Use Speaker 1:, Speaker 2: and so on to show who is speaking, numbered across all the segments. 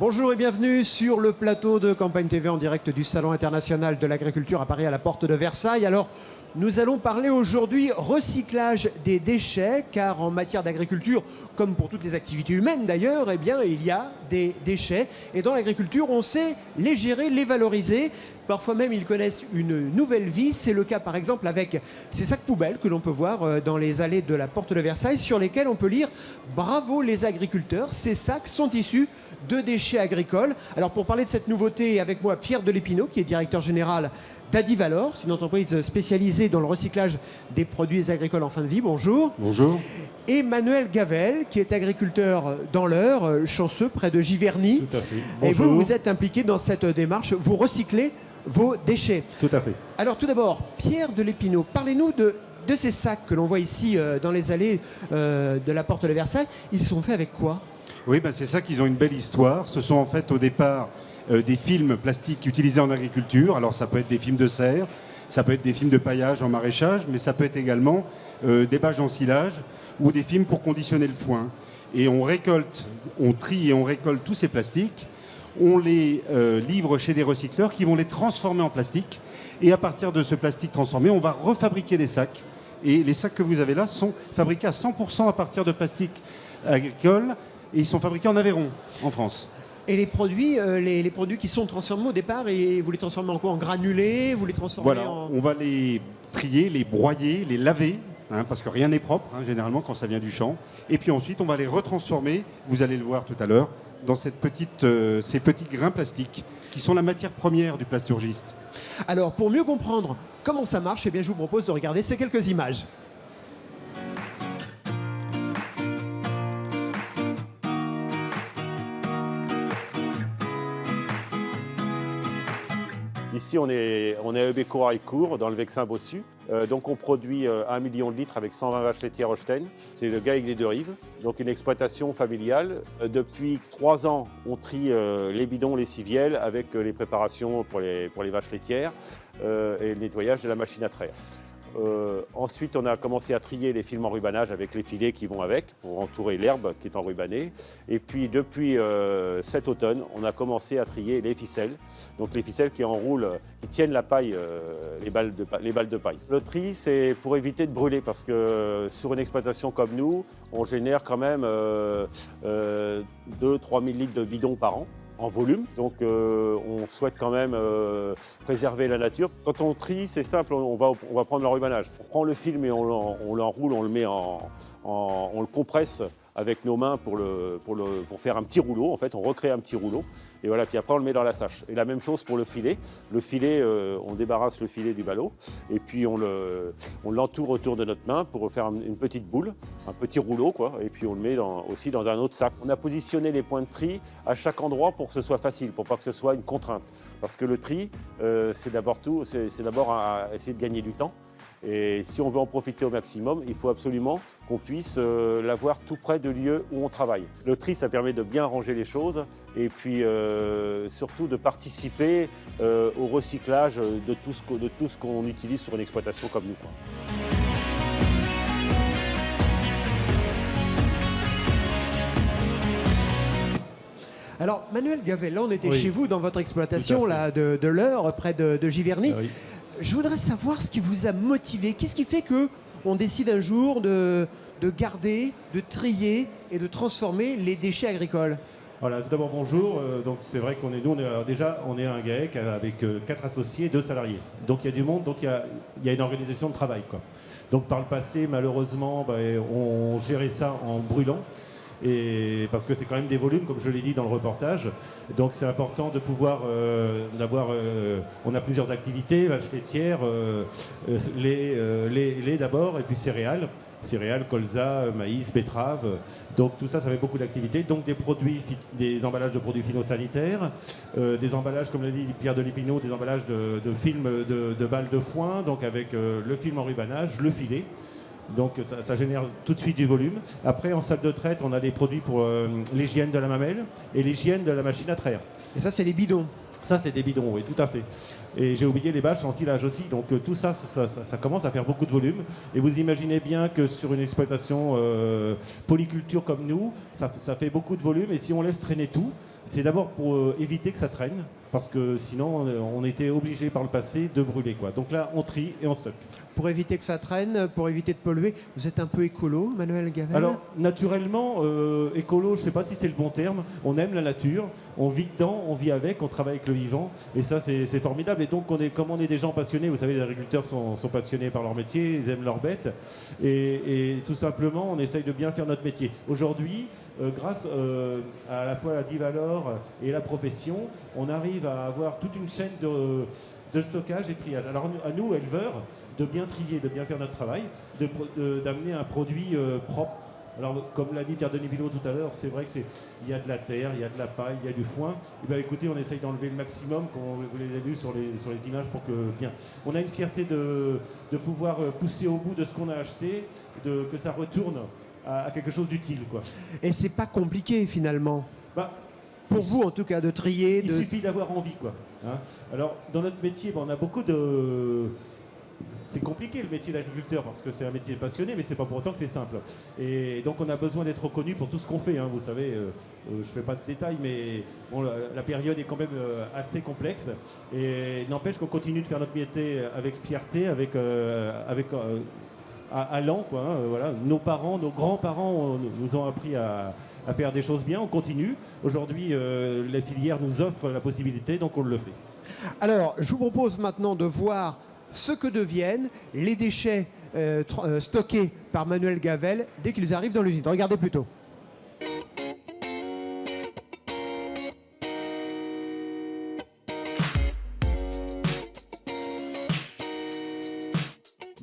Speaker 1: Bonjour et bienvenue sur le plateau de Campagne TV en direct du Salon international de l'agriculture à Paris à la porte de Versailles. Alors, nous allons parler aujourd'hui recyclage des déchets, car en matière d'agriculture, comme pour toutes les activités humaines d'ailleurs, eh bien, il y a des déchets. Et dans l'agriculture, on sait les gérer, les valoriser. Parfois même, ils connaissent une nouvelle vie. C'est le cas, par exemple, avec ces sacs poubelles que l'on peut voir dans les allées de la porte de Versailles, sur lesquels on peut lire « Bravo les agriculteurs ». Ces sacs sont issus de déchets agricoles. Alors, pour parler de cette nouveauté, avec moi, Pierre Delépinot, qui est directeur général d'Adivalor, c'est une entreprise spécialisée dans le recyclage des produits agricoles en fin de vie. Bonjour.
Speaker 2: Bonjour.
Speaker 1: Et Manuel Gavel, qui est agriculteur dans l'Eure, Chanceux, près de Giverny.
Speaker 2: Tout à fait.
Speaker 1: Et
Speaker 2: Bonjour.
Speaker 1: vous êtes impliqué dans cette démarche. Vous recyclez vos déchets.
Speaker 2: Tout à fait.
Speaker 1: Alors, tout d'abord, Pierre Delépinot, parlez-nous de ces sacs que l'on voit ici dans les allées de la porte de Versailles. Ils sont faits avec quoi?
Speaker 2: Oui, c'est ça qu'ils ont une belle histoire. Ce sont en fait au départ des films plastiques utilisés en agriculture. Alors ça peut être des films de serre, ça peut être des films de paillage en maraîchage, mais ça peut être également des bâches d'ensilage ou des films pour conditionner le foin. Et on récolte, on trie et on récolte tous ces plastiques. On les livre chez des recycleurs qui vont les transformer en plastique. Et à partir de ce plastique transformé, on va refabriquer des sacs. Et les sacs que vous avez là sont fabriqués à 100% à partir de plastique agricole. Et ils sont fabriqués en Aveyron, en France.
Speaker 1: Et les produits, les produits qui sont transformés au départ, et vous les transformez en quoi? En granulés? Vous les transformez en...
Speaker 2: On va les trier, les broyer, les laver, parce que rien n'est propre, généralement, quand ça vient du champ. Et puis ensuite, on va les retransformer, vous allez le voir tout à l'heure, dans ces petits grains plastiques, qui sont la matière première du plasturgiste.
Speaker 1: Alors, pour mieux comprendre comment ça marche, eh bien, je vous propose de regarder ces quelques images.
Speaker 3: Ici, on est à Hébécourt-Harricourt, dans le Vexin Bossu. Donc, on produit 1 million de litres avec 120 vaches laitières Holstein. C'est le GAEC des Deux-Rives. Donc, une exploitation familiale. Depuis 3 ans, on trie les bidons, les civielles, avec les préparations pour les vaches laitières et le nettoyage de la machine à traire. Ensuite, on a commencé à trier les films en rubanage avec les filets qui vont avec pour entourer l'herbe qui est enrubanée. Et puis, depuis cet automne, on a commencé à trier les ficelles. Donc, les ficelles qui enroulent, qui tiennent la paille, les balles de paille. Le tri, c'est pour éviter de brûler parce que sur une exploitation comme nous, on génère quand même 2 000 à 3 000 litres de bidons par an en volume, donc on souhaite quand même préserver la nature. Quand on trie, c'est simple, on va prendre l'enrubanage. On prend le film et on l'enroule, on le met on le compresse avec nos mains pour faire un petit rouleau. En fait, on recrée un petit rouleau. Et voilà, puis après, on le met dans la sâche. Et la même chose pour le filet. Le filet, on débarrasse le filet du ballot. Et puis, on l'entoure autour de notre main pour faire une petite boule, un petit rouleau, quoi. Et puis, on le met aussi dans un autre sac. On a positionné les points de tri à chaque endroit pour que ce soit facile, pour pas que ce soit une contrainte. Parce que le tri, c'est d'abord à essayer de gagner du temps. Et si on veut en profiter au maximum, il faut absolument qu'on puisse l'avoir tout près de lieu où on travaille. Le tri, ça permet de bien ranger les choses et puis surtout de participer au recyclage de tout ce qu'on utilise sur une exploitation comme nous, quoi.
Speaker 1: Alors, Manuel Gavel, là, on était
Speaker 2: Oui.
Speaker 1: chez vous dans votre exploitation là, de l'Eure, près de Giverny.
Speaker 2: Oui.
Speaker 1: Je voudrais savoir ce qui vous a motivé. Qu'est-ce qui fait qu'on décide un jour de garder, de trier et de transformer les déchets agricoles?
Speaker 4: Voilà, tout d'abord bonjour. Donc c'est vrai qu'on est on est un GAEC avec 4 associés, 2 salariés. Donc il y a du monde, donc il y a une organisation de travail, quoi. Donc par le passé, malheureusement, on gérait ça en brûlant. Et parce que c'est quand même des volumes, comme je l'ai dit dans le reportage. Donc c'est important de pouvoir on a plusieurs activités, vaches laitières, lait d'abord, et puis céréales, colza, maïs, betterave. Donc tout ça, ça fait beaucoup d'activités. Donc des emballages de produits phytosanitaires, des emballages, comme l'a dit Pierre Delépinot, des emballages de films de balles de foin, donc avec le film en rubanage, le filet. Donc ça génère tout de suite du volume. Après, en salle de traite, on a des produits pour l'hygiène de la mamelle et l'hygiène de la machine à traire.
Speaker 1: Et ça, c'est les bidons.
Speaker 4: Ça, c'est des bidons, oui, tout à fait. Et j'ai oublié les bâches en silage aussi. Donc tout ça, ça commence à faire beaucoup de volume. Et vous imaginez bien que sur une exploitation polyculture comme nous, ça fait beaucoup de volume. Et si on laisse traîner tout, C'est d'abord pour éviter que ça traîne, parce que sinon on était obligé par le passé de brûler, quoi. Donc là, on trie et on stocke.
Speaker 1: Pour éviter que ça traîne, pour éviter de polluer, vous êtes un peu écolo, Manuel Gavel?
Speaker 4: Alors, naturellement, écolo, je ne sais pas si c'est le bon terme, on aime la nature, on vit dedans, on vit avec, on travaille avec le vivant, et ça, c'est formidable. Et donc, comme on est des gens passionnés, vous savez, les agriculteurs sont passionnés par leur métier, ils aiment leurs bêtes, et tout simplement, on essaye de bien faire notre métier. Aujourd'hui, grâce à la fois à la Divalor et la profession, on arrive à avoir toute une chaîne de stockage et triage. Alors, à nous, éleveurs, de bien trier, de bien faire notre travail, d'amener un produit propre. Alors, comme l'a dit Pierre-Denis Bilot tout à l'heure, c'est vrai qu'il y a de la terre, il y a de la paille, il y a du foin. Et bien, écoutez, on essaye d'enlever le maximum, comme vous l'avez vu sur les images, pour que bien. On a une fierté de pouvoir pousser au bout de ce qu'on a acheté, que ça retourne à quelque chose d'utile, quoi.
Speaker 1: Et c'est pas compliqué finalement.
Speaker 4: Bah,
Speaker 1: pour vous, en tout cas, de trier.
Speaker 4: Il suffit d'avoir envie, quoi. Hein. Alors, dans notre métier, on a beaucoup de. C'est compliqué le métier d'agriculteur parce que c'est un métier passionné, mais c'est pas pour autant que c'est simple. Et donc on a besoin d'être reconnu pour tout ce qu'on fait. Hein. Vous savez, je fais pas de détails, mais bon, la période est quand même assez complexe. Et n'empêche qu'on continue de faire notre métier avec fierté, avec allant, quoi. Hein, voilà. Nos parents, nos grands-parents nous ont appris à faire des choses bien. On continue. Aujourd'hui, les filières nous offrent la possibilité, donc on le fait.
Speaker 1: Alors, je vous propose maintenant de voir ce que deviennent les déchets stockés par Manuel Gavel dès qu'ils arrivent dans l'usine. Regardez plutôt.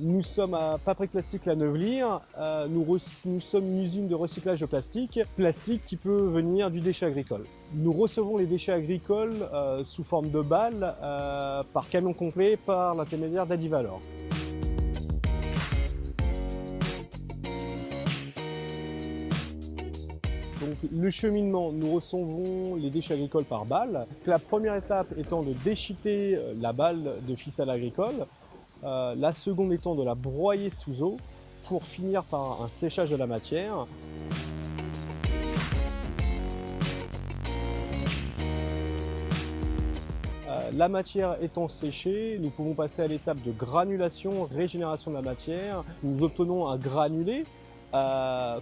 Speaker 5: Nous sommes à Paprec Plastique La Neuvelyre. Nous sommes une usine de recyclage de plastique qui peut venir du déchet agricole. Nous recevons les déchets agricoles sous forme de balles par camion complet par l'intermédiaire d'Adivalor. Donc, le cheminement, nous recevons les déchets agricoles par balle. La première étape étant de déchiqueter la balle de ficelle agricole. La seconde étant de la broyer sous eau pour finir par un séchage de la matière. La matière étant séchée, nous pouvons passer à l'étape de granulation, régénération de la matière. Nous obtenons un granulé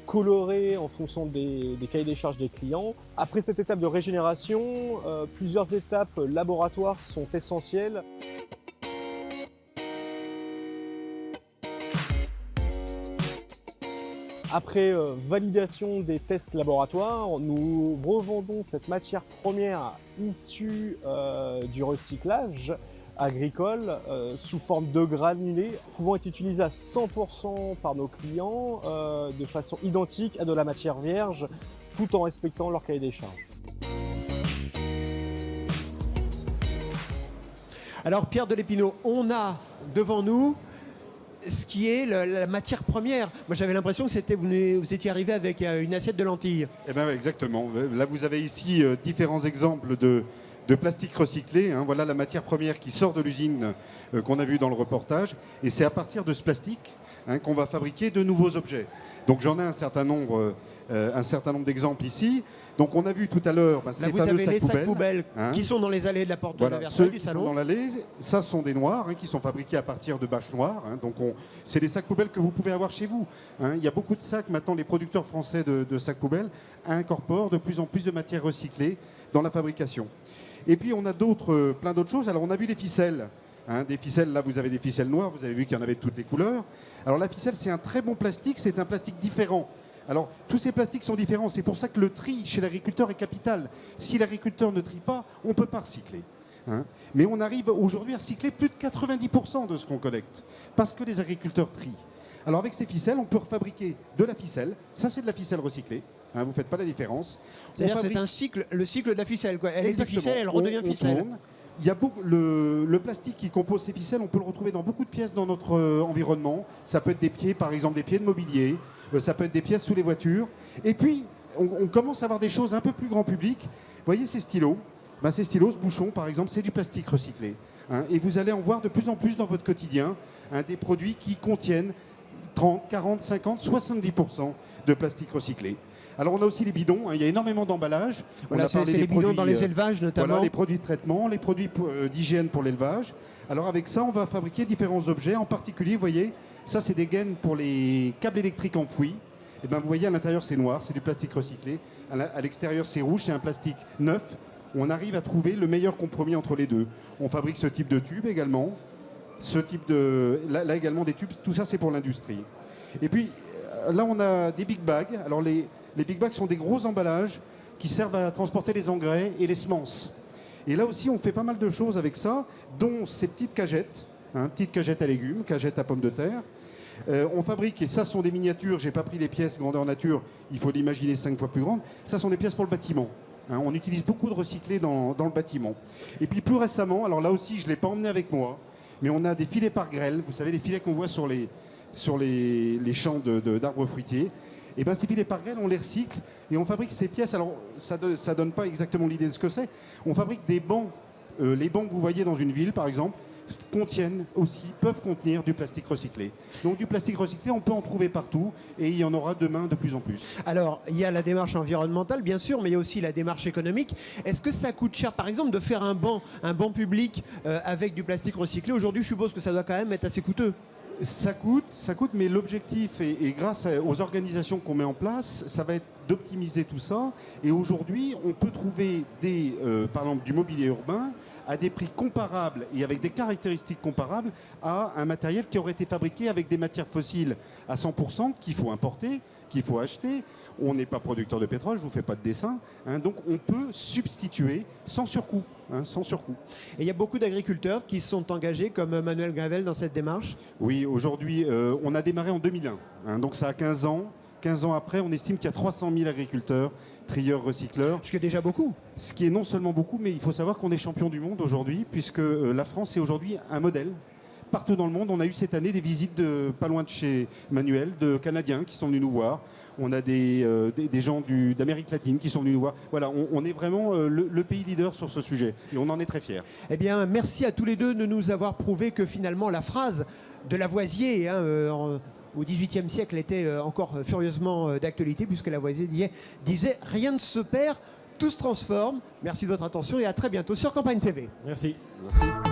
Speaker 5: coloré en fonction des cahiers des charges des clients. Après cette étape de régénération, plusieurs étapes laboratoires sont essentielles. Après validation des tests laboratoires, nous revendons cette matière première issue du recyclage agricole sous forme de granulés, pouvant être utilisée à 100% par nos clients de façon identique à de la matière vierge, tout en respectant leur cahier des charges.
Speaker 1: Alors Pierre Delépinot, on a devant nous ce qui est la matière première. Moi j'avais l'impression que vous étiez arrivé avec une assiette de lentilles.
Speaker 2: Eh bien exactement. Là vous avez ici différents exemples de plastique recyclé. Hein. Voilà la matière première qui sort de l'usine qu'on a vue dans le reportage. Et c'est à partir de ce plastique qu'on va fabriquer de nouveaux objets. Donc j'en ai un certain nombre d'exemples ici. Donc on a vu tout à l'heure ces fameux
Speaker 1: sacs poubelles qui sont dans les allées de la porte de Versailles du salon.
Speaker 2: Ceux qui sont dans l'allée, ça sont des noirs qui sont fabriqués à partir de bâches noires. Donc c'est des sacs poubelles que vous pouvez avoir chez vous. Il y a beaucoup de sacs maintenant. Les producteurs français de sacs poubelles incorporent de plus en plus de matières recyclées dans la fabrication. Et puis on a plein d'autres choses. Alors on a vu les ficelles. Des ficelles, là vous avez des ficelles noires. Vous avez vu qu'il y en avait de toutes les couleurs. Alors la ficelle, c'est un très bon plastique. C'est un plastique différent. Alors, tous ces plastiques sont différents. C'est pour ça que le tri chez l'agriculteur est capital. Si l'agriculteur ne trie pas, on ne peut pas recycler. Mais on arrive aujourd'hui à recycler plus de 90% de ce qu'on collecte, parce que les agriculteurs trient. Alors, avec ces ficelles, on peut refabriquer de la ficelle. Ça, c'est de la ficelle recyclée. Vous ne faites pas la différence.
Speaker 1: C'est-à-dire que c'est le cycle de la ficelle, quoi. Elle est de ficelle, elle redevient ficelle.
Speaker 2: Il y a le plastique qui compose ces ficelles, on peut le retrouver dans beaucoup de pièces dans notre environnement. Ça peut être des pieds, par exemple, des pieds de mobilier. Ça peut être des pièces sous les voitures. Et puis, on commence à avoir des choses un peu plus grand public. Vous voyez ces stylos, ces stylos, ce bouchon, par exemple, c'est du plastique recyclé. Et vous allez en voir de plus en plus dans votre quotidien, des produits qui contiennent 30, 40, 50, 70% de plastique recyclé. Alors on a aussi les bidons, hein, il y a énormément d'emballages.
Speaker 1: Voilà, c'est les bidons dans les élevages notamment.
Speaker 2: Voilà, les produits de traitement, les produits d'hygiène pour l'élevage. Alors avec ça, on va fabriquer différents objets. En particulier, vous voyez, ça c'est des gaines pour les câbles électriques enfouis. Et ben, vous voyez, à l'intérieur c'est noir, c'est du plastique recyclé. À l'extérieur c'est rouge, c'est un plastique neuf. On arrive à trouver le meilleur compromis entre les deux. On fabrique ce type de tube également. Ce type de... Là également des tubes, tout ça c'est pour l'industrie. Et puis là on a des big bags. Alors les big bags sont des gros emballages qui servent à transporter les engrais et les semences. Et là aussi on fait pas mal de choses avec ça, dont ces petites cagettes, hein, petites cagettes à légumes, cagettes à pommes de terre. On fabrique, et ça sont des miniatures, j'ai pas pris les pièces grandeur nature, il faut l'imaginer 5 fois plus grandes, ça sont des pièces pour le bâtiment. Hein, on utilise beaucoup de recyclés dans le bâtiment. Et puis plus récemment, alors là aussi je ne l'ai pas emmené avec moi, mais on a des filets par grêle, vous savez les filets qu'on voit sur les champs d'arbres fruitiers. Et bien ces filets par grêle, on les recycle et on fabrique ces pièces. Alors ça donne pas exactement l'idée de ce que c'est. On fabrique des bancs. Les bancs que vous voyez dans une ville par exemple, peuvent contenir du plastique recyclé. Donc du plastique recyclé, on peut en trouver partout et il y en aura demain de plus en plus.
Speaker 1: Alors, il y a la démarche environnementale, bien sûr, mais il y a aussi la démarche économique. Est-ce que ça coûte cher, par exemple, de faire un banc public avec du plastique recyclé? Aujourd'hui, je suppose que ça doit quand même être assez coûteux.
Speaker 2: Ça coûte, mais l'objectif, et grâce aux organisations qu'on met en place, ça va être d'optimiser tout ça. Et aujourd'hui, on peut trouver par exemple, du mobilier urbain à des prix comparables et avec des caractéristiques comparables à un matériel qui aurait été fabriqué avec des matières fossiles à 100% qu'il faut importer, qu'il faut acheter. On n'est pas producteur de pétrole, je ne vous fais pas de dessin. Hein, donc on peut substituer sans surcoût. Hein, sans surcoût.
Speaker 1: Et il y a beaucoup d'agriculteurs qui sont engagés, comme Manuel Gravel, dans cette démarche?
Speaker 2: Oui, aujourd'hui, on a démarré en 2001. Hein, donc ça a 15 ans. 15 ans après, on estime qu'il y a 300 000 agriculteurs, trieurs, recycleurs.
Speaker 1: Ce qui est déjà beaucoup.
Speaker 2: Ce qui est non seulement beaucoup, mais il faut savoir qu'on est champion du monde aujourd'hui, puisque la France est aujourd'hui un modèle. Partout dans le monde, on a eu cette année des visites pas loin de chez Manuel, de Canadiens qui sont venus nous voir. On a des gens d'Amérique latine qui sont venus nous voir. Voilà, on est vraiment le pays leader sur ce sujet et on en est très fiers.
Speaker 1: Eh bien, merci à tous les deux de nous avoir prouvé que finalement la phrase de Lavoisier, au XVIIIe siècle, était encore furieusement d'actualité, puisque Lavoisier disait « Rien ne se perd, tout se transforme ». Merci de votre attention et à très bientôt sur Campagne TV.
Speaker 4: Merci.
Speaker 2: Merci.